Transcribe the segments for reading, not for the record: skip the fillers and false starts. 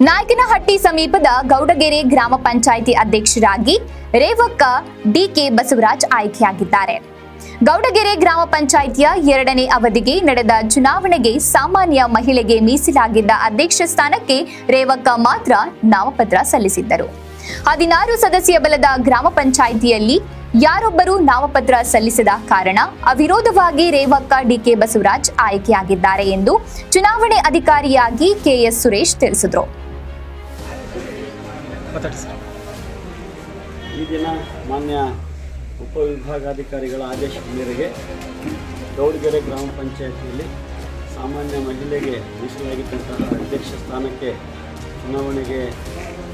ನಾಯಕನಹಟ್ಟಿ ಸಮೀಪದ ಗೌಡಗೆರೆ ಗ್ರಾಮ ಪಂಚಾಯಿತಿ ಅಧ್ಯಕ್ಷರಾಗಿ ರೇವಕ್ಕ ಡಿಕೆ ಬಸವರಾಜ್ ಆಯ್ಕೆಯಾಗಿದ್ದಾರೆ. ಗೌಡಗೆರೆ ಗ್ರಾಮ ಪಂಚಾಯಿತಿಯ 2ನೇ ಅವಧಿಗೆ ನಡೆದ ಚುನಾವಣೆಗೆ ಸಾಮಾನ್ಯ ಮಹಿಳೆಗೆ ಮೀಸಲಾಗಿದ್ದ ಅಧ್ಯಕ್ಷ ಸ್ಥಾನಕ್ಕೆ ರೇವಕ್ಕ ಮಾತ್ರ ನಾಮಪತ್ರ ಸಲ್ಲಿಸಿದ್ದರು. 16 ಸದಸ್ಯ ಬಲದ ಗ್ರಾಮ ಪಂಚಾಯಿತಿಯಲ್ಲಿ ಯಾರೊಬ್ಬರೂ ನಾಮಪತ್ರ ಸಲ್ಲಿಸದ ಕಾರಣ ಅವಿರೋಧವಾಗಿ ರೇವಕ್ಕ ಡಿಕೆ ಬಸವರಾಜ್ ಆಯ್ಕೆಯಾಗಿದ್ದಾರೆ ಎಂದು ಚುನಾವಣೆ ಅಧಿಕಾರಿಯಾಗಿ ಕೆಎಸ್ ಸುರೇಶ್ ತಿಳಿಸಿದರು. ಈ ದಿನ ಮಾನ್ಯ ಉಪವಿಭಾಗಾಧಿಕಾರಿಗಳ ಆದೇಶದ ಮೇರೆಗೆ ಗೌಡಗೆರೆ ಗ್ರಾಮ ಪಂಚಾಯಿತಿಯಲ್ಲಿ ಸಾಮಾನ್ಯ ಮಹಿಳೆಗೆ ಮೀಸಲಾಗಿದ್ದಂತಹ ಅಧ್ಯಕ್ಷ ಸ್ಥಾನಕ್ಕೆ ಚುನಾವಣೆಗೆ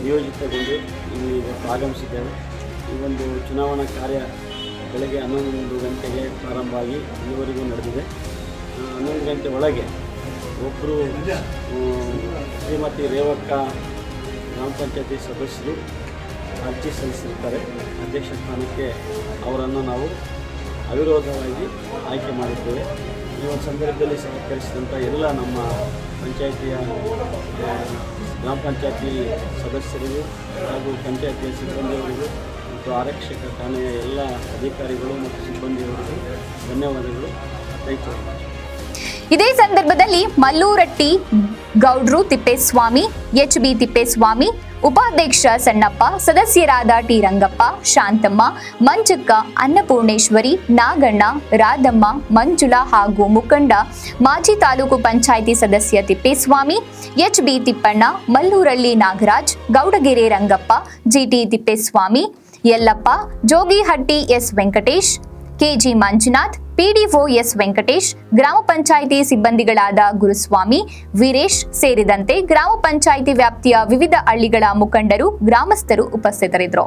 ನಿಯೋಜಿತಗೊಂಡು ಇವತ್ತು ಆಗಮಿಸಿದ್ದೇವೆ. ಈ ಒಂದು ಚುನಾವಣಾ ಕಾರ್ಯ ಬೆಳಗ್ಗೆ 11 ಗಂಟೆಗೆ ಪ್ರಾರಂಭ ಆಗಿ ಇಲ್ಲಿವರೆಗೂ ನಡೆದಿದೆ. 11 ಗಂಟೆ ಒಳಗೆ ಒಬ್ಬರು ಶ್ರೀಮತಿ ರೇವಕ್ಕ ಗ್ರಾಮ ಪಂಚಾಯತಿ ಸದಸ್ಯರು ಅರ್ಜಿ ಸಲ್ಲಿಸಿರ್ತಾರೆ. ಅಧ್ಯಕ್ಷ ಸ್ಥಾನಕ್ಕೆ ಅವರನ್ನು ನಾವು ಅವಿರೋಧವಾಗಿ ಆಯ್ಕೆ ಮಾಡಿದ್ದೇವೆ. ಈ ಒಂದು ಸಂದರ್ಭದಲ್ಲಿ ಸಹಕರಿಸಿದಂಥ ಎಲ್ಲ ನಮ್ಮ ಪಂಚಾಯಿತಿಯ ಗ್ರಾಮ ಪಂಚಾಯತಿ ಸದಸ್ಯರಿಗೂ ಹಾಗೂ ಪಂಚಾಯತಿಯ ಸಿಬ್ಬಂದಿಯವರಿಗೂ ಮತ್ತು ಆರಕ್ಷಕ ಠಾಣೆಯ ಎಲ್ಲ ಅಧಿಕಾರಿಗಳು ಮತ್ತು ಸಿಬ್ಬಂದಿಯವರಿಗೂ ಧನ್ಯವಾದಗಳು. ರೈತರು ಇದೇ ಸಂದರ್ಭದಲ್ಲಿ ಮಲ್ಲೂರಟ್ಟಿ ಗೌಡ್ರು ತಿಪ್ಪೇಸ್ವಾಮಿ, ಎಚ್.ಬಿ. ತಿಪ್ಪೇಸ್ವಾಮಿ, ಉಪಾಧ್ಯಕ್ಷ ಸಣ್ಣಪ್ಪ, ಸದಸ್ಯರಾದ ಟಿ ರಂಗಪ್ಪ, ಶಾಂತಮ್ಮ, ಮಂಜಕ್ಕ, ಅನ್ನಪೂರ್ಣೇಶ್ವರಿ, ನಾಗಣ್ಣ, ರಾಧಮ್ಮ, ಮಂಜುಳಾ ಹಾಗೂ ಮುಖಂಡ ಮಾಜಿ ತಾಲೂಕು ಪಂಚಾಯಿತಿ ಸದಸ್ಯ Tippeswamy, H B. Tippanna, Mallurahalli Nagaraj, Gowdagere Rangappa, GT Tippeswamy, Yellappa, Jogihatti S Venkatesh, KG Manjunath, PDO S Venkatesh, ಗ್ರಾಮ ಪಂಚಾಯಿತಿ ಸಿಬ್ಬಂದಿಗಳಾದ ಗುರುಸ್ವಾಮಿ, ವೀರೇಶ್ ಸೇರಿದಂತೆ ಗ್ರಾಮ ಪಂಚಾಯಿತಿ ವ್ಯಾಪ್ತಿಯ ವಿವಿಧ ಹಳ್ಳಿಗಳ ಮುಖಂಡರು, ಗ್ರಾಮಸ್ಥರು ಉಪಸ್ಥಿತರಿದ್ದರು.